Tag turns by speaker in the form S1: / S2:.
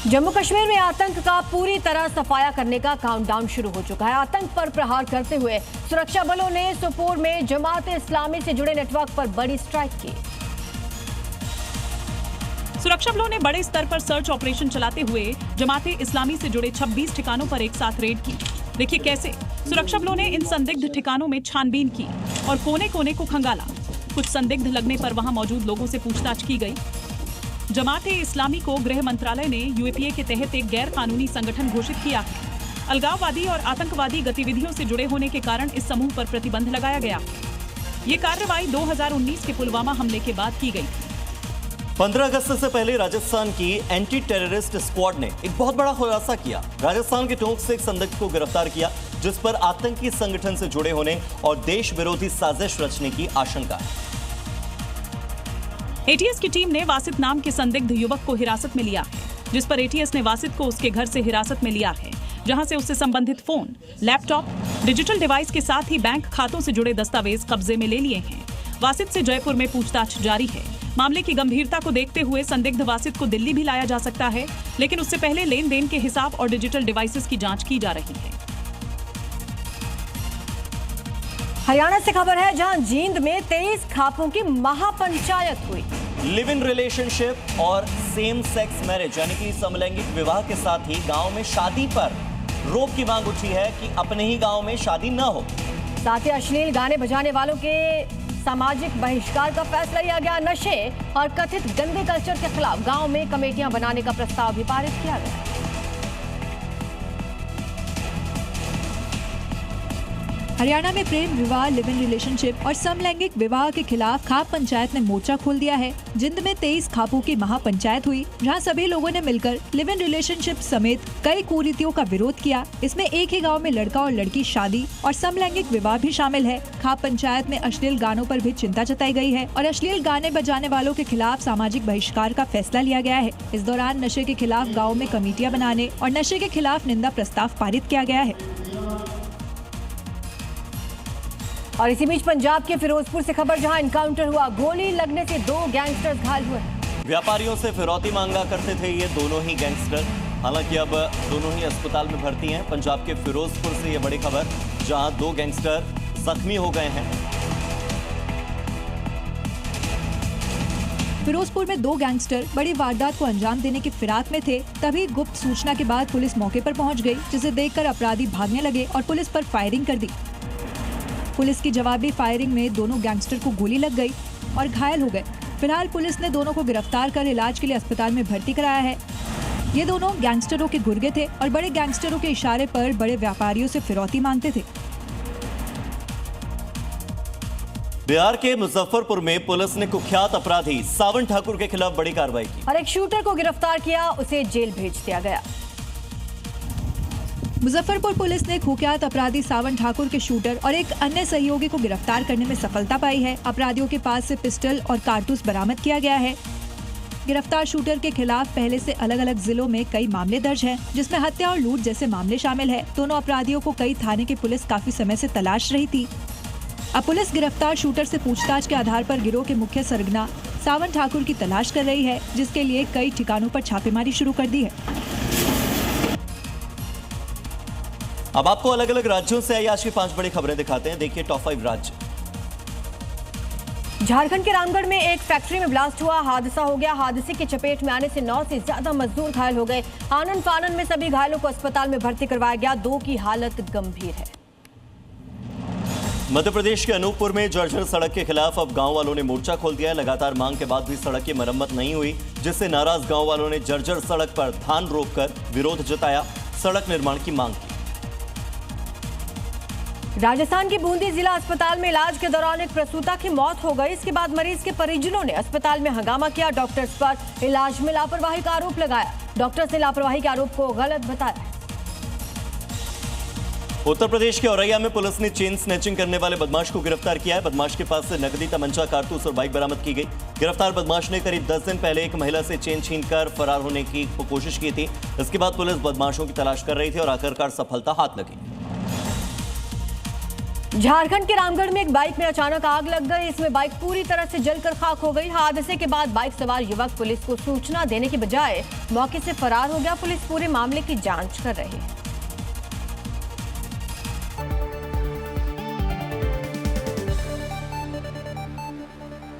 S1: जम्मू कश्मीर में आतंक का पूरी तरह सफाया करने का काउंटडाउन शुरू हो चुका है। आतंक पर प्रहार करते हुए सुरक्षा बलों ने सोपोर में जमात-ए-इस्लामी से जुड़े नेटवर्क पर बड़ी स्ट्राइक की।
S2: सुरक्षा बलों ने बड़े स्तर पर सर्च ऑपरेशन चलाते हुए जमात-ए-इस्लामी से जुड़े 26 ठिकानों पर एक साथ रेड की। देखिए कैसे सुरक्षा बलों ने इन संदिग्ध ठिकानों में छानबीन की और कोने कोने को खंगाला। कुछ संदिग्ध लगने पर वहां मौजूद लोगों से पूछताछ की गई। जमात-ए-इस्लामी को गृह मंत्रालय ने यूएपीए के तहत एक गैर कानूनी संगठन घोषित किया है। अलगाववादी और आतंकवादी गतिविधियों से जुड़े होने के कारण इस समूह पर प्रतिबंध लगाया गया। ये कार्रवाई 2019 के पुलवामा हमले के बाद की गई।
S3: 15 अगस्त से पहले राजस्थान की एंटी टेररिस्ट स्क्वाड ने एक बहुत बड़ा खुलासा किया। राजस्थान के टोंक से एक संदिग्ध को गिरफ्तार किया जिस पर आतंकी संगठन से जुड़े होने और देश विरोधी साजिश रचने की आशंका है।
S2: एटीएस की टीम ने वासित नाम के संदिग्ध युवक को हिरासत में लिया है, जिस पर एटीएस ने वासित को उसके घर से हिरासत में लिया है, जहां से उससे संबंधित फोन, लैपटॉप, डिजिटल डिवाइस के साथ ही बैंक खातों से जुड़े दस्तावेज कब्जे में ले लिए हैं। वासित से जयपुर में पूछताछ जारी है। मामले की गंभीरता को देखते हुए संदिग्ध वासित को दिल्ली भी लाया जा सकता है, लेकिन उससे पहले लेन देन के हिसाब और डिजिटल डिवाइसेस की जांच की जा रही है।
S1: हरियाणा से खबर है, जहां जींद में 23 खापों की महापंचायत हुई।
S3: लिव इन रिलेशनशिप और सेम सेक्स मैरिज यानी कि समलैंगिक विवाह के साथ ही गांव में शादी पर रोक की मांग उठी है कि अपने ही गांव में शादी न हो।
S1: साथ ही अश्लील गाने बजाने वालों के सामाजिक बहिष्कार का फैसला लिया गया। नशे और कथित गंदे कल्चर के खिलाफ गांव में कमेटियां बनाने का प्रस्ताव भी पारित किया गया।
S4: हरियाणा में प्रेम विवाह, लिव इन रिलेशनशिप और समलैंगिक विवाह के खिलाफ खाप पंचायत ने मोर्चा खोल दिया है। जिंद में 23 खापों की महापंचायत हुई, जहां सभी लोगों ने मिलकर लिव इन रिलेशनशिप समेत कई कुरीतियों का विरोध किया। इसमें एक ही गांव में लड़का और लड़की शादी और समलैंगिक विवाह भी शामिल है। खाप पंचायत में अश्लील गानों पर भी चिंता जताई गई है और अश्लील गाने बजाने वालों के खिलाफ सामाजिक बहिष्कार का फैसला लिया गया है। इस दौरान नशे के खिलाफ गाँव में कमेटियां बनाने और नशे के खिलाफ निंदा प्रस्ताव पारित किया गया है।
S1: और इसी बीच पंजाब के फिरोजपुर से खबर, जहां एनकाउंटर हुआ। गोली लगने से 2 गैंगस्टर्स घायल हुए।
S3: व्यापारियों से फिरौती मांगा करते थे ये दोनों ही गैंगस्टर। हालांकि अब दोनों ही अस्पताल में भर्ती हैं। पंजाब के फिरोजपुर से ये बड़ी खबर, जहां 2 गैंगस्टर जख्मी हो गए हैं।
S4: फिरोजपुर में 2 गैंगस्टर बड़ी वारदात को अंजाम देने की फिराक में थे। तभी गुप्त सूचना के बाद पुलिस मौके पर पहुंच गई, जिसे देखकर अपराधी भागने लगे और पुलिस पर फायरिंग कर दी। पुलिस की जवाबी फायरिंग में दोनों गैंगस्टर को गोली लग गई और घायल हो गए। फिलहाल पुलिस ने दोनों को गिरफ्तार कर इलाज के लिए अस्पताल में भर्ती कराया है। ये दोनों गैंगस्टरों के गुर्गे थे और बड़े गैंगस्टरों के इशारे पर बड़े व्यापारियों से फिरौती मांगते थे।
S3: बिहार के मुजफ्फरपुर में पुलिस ने कुख्यात अपराधी सावन ठाकुर के खिलाफ बड़ी कार्रवाई की
S1: और एक शूटर को गिरफ्तार किया, उसे जेल भेज दिया गया।
S4: मुजफ्फरपुर पुलिस ने कुख्यात अपराधी सावन ठाकुर के शूटर और एक अन्य सहयोगी को गिरफ्तार करने में सफलता पाई है। अपराधियों के पास से पिस्टल और कारतूस बरामद किया गया है। गिरफ्तार शूटर के खिलाफ पहले से अलग अलग जिलों में कई मामले दर्ज हैं, जिसमें हत्या और लूट जैसे मामले शामिल है। दोनों अपराधियों को कई थाने की पुलिस काफी समय से तलाश रही थी। अब पुलिस गिरफ्तार शूटर से पूछताछ के आधार पर गिरोह के मुख्य सरगना सावन ठाकुर की तलाश कर रही है, जिसके लिए कई ठिकानों पर छापेमारी शुरू कर दी है।
S3: अब आपको अलग अलग राज्यों से आई आज की 5 बड़ी खबरें दिखाते हैं। देखिए टॉप 5 राज्य।
S1: झारखंड के रामगढ़ में एक फैक्ट्री में ब्लास्ट हुआ, हादसा हो गया। हादसे की चपेट में आने से 9 से ज्यादा मजदूर घायल हो गए। आनन फानन में सभी घायलों को अस्पताल में भर्ती करवाया गया। 2 की हालत गंभीर है।
S3: मध्य प्रदेश के अनूपपुर में जर्जर सड़क के खिलाफ अब गांव वालों ने मोर्चा खोल दिया। लगातार मांग के बाद भी सड़क की मरम्मत नहीं हुई, जिससे नाराज गांव वालों ने जर्जर सड़क पर धान रोककर विरोध जताया, सड़क निर्माण की मांग की।
S1: राजस्थान के बूंदी जिला अस्पताल में इलाज के दौरान एक प्रसूता की मौत हो गई। इसके बाद मरीज के परिजनों ने अस्पताल में हंगामा किया। डॉक्टर्स पर इलाज में लापरवाही का आरोप लगाया। डॉक्टर्स ने लापरवाही के आरोप को गलत बताया।
S3: उत्तर प्रदेश के औरैया में पुलिस ने चेन स्नैचिंग करने वाले बदमाश को गिरफ्तार किया है। बदमाश के पास से नकदी, तमंचा, कारतूस और बाइक बरामद की गई। गिरफ्तार बदमाश ने करीब 10 दिन पहले एक महिला से चेन छीनकर फरार होने की कोशिश की थी। इसके बाद पुलिस बदमाशों की तलाश कर रही थी और आखिरकार सफलता हाथ लगी।
S1: झारखंड के रामगढ़ में एक बाइक में अचानक आग लग गई। इसमें बाइक पूरी तरह से जलकर खाक हो गई। हादसे के बाद बाइक सवार युवक पुलिस को सूचना देने के बजाय मौके से फरार हो गया। पुलिस पूरे मामले की जांच कर रही है।